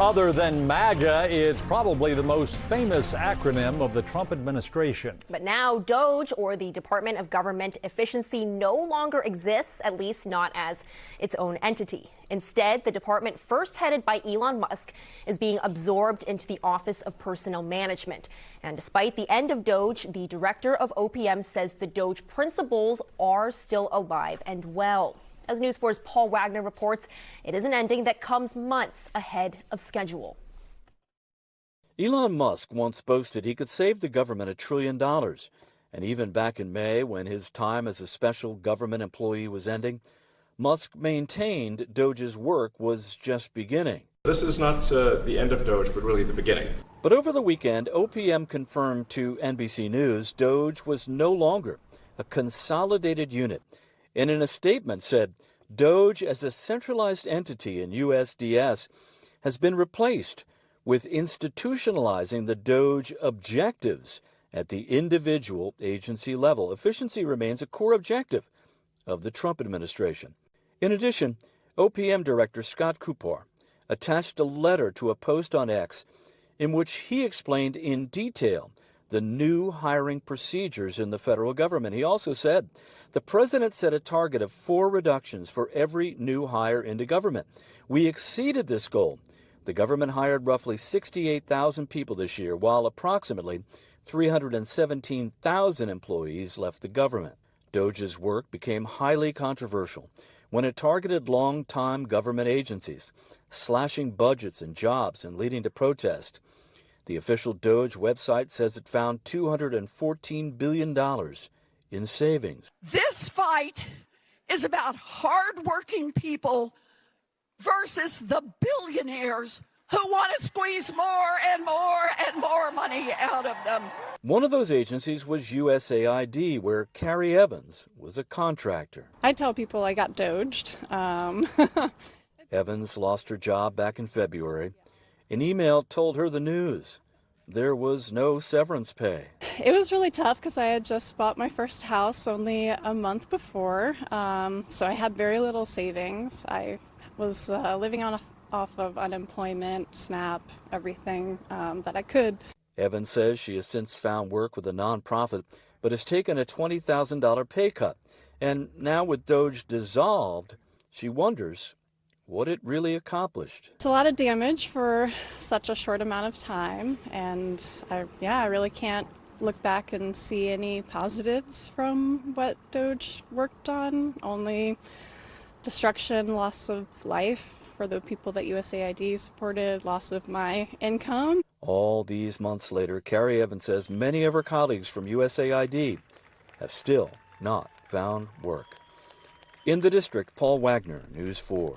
Other than MAGA, it's probably the most famous acronym of the Trump administration. But now DOGE, or the Department of Government Efficiency, no longer exists, at least not as its own entity. Instead, the department, first headed by Elon Musk, is being absorbed into the Office of Personnel Management. And despite the end of DOGE, the director of OPM says the DOGE principles are still alive and well. As News 4's Paul Wagner reports, it is an ending that comes months ahead of schedule. Elon Musk once boasted he could save the government $1 trillion. And even back in May, when his time as a special government employee was ending, Musk maintained DOGE's work was just beginning. This is not the end of DOGE, but really the beginning. But over the weekend, OPM confirmed to NBC News DOGE was no longer a consolidated unit, and in a statement said DOGE as a centralized entity in USDS has been replaced with institutionalizing the DOGE objectives at the individual agency level. Efficiency remains a core objective of the Trump administration. In addition, OPM Director Scott Kupar attached a letter to a post on X in which he explained in detail the new hiring procedures in the federal government. He also said the president set a target of 4 reductions for every new hire into government. We exceeded this goal. The government hired roughly 68,000 people this year, while approximately 317,000 employees left the government. DOGE's work became highly controversial when it targeted long-time government agencies, slashing budgets and jobs and leading to protest. The official DOGE website says it found $214 billion in savings. This fight is about hardworking people versus the billionaires who want to squeeze more and more and more money out of them. One of those agencies was USAID, where Carrie Evans was a contractor. I tell people I got doged. Evans lost her job back in February. An email told her the news. There was no severance pay. It was really tough because I had just bought my first house only a month before, so I had very little savings. I was living off of unemployment, SNAP, everything that I could. Evans says she has since found work with a nonprofit, but has taken a $20,000 pay cut. And now with DOGE dissolved, she wonders what it really accomplished. It's a lot of damage for such a short amount of time, and I really can't look back and see any positives from what DOGE worked on. Only destruction, loss of life for the people that USAID supported, loss of my income. All these months later, Carrie Evans says many of her colleagues from USAID have still not found work. In the district, Paul Wagner, News 4.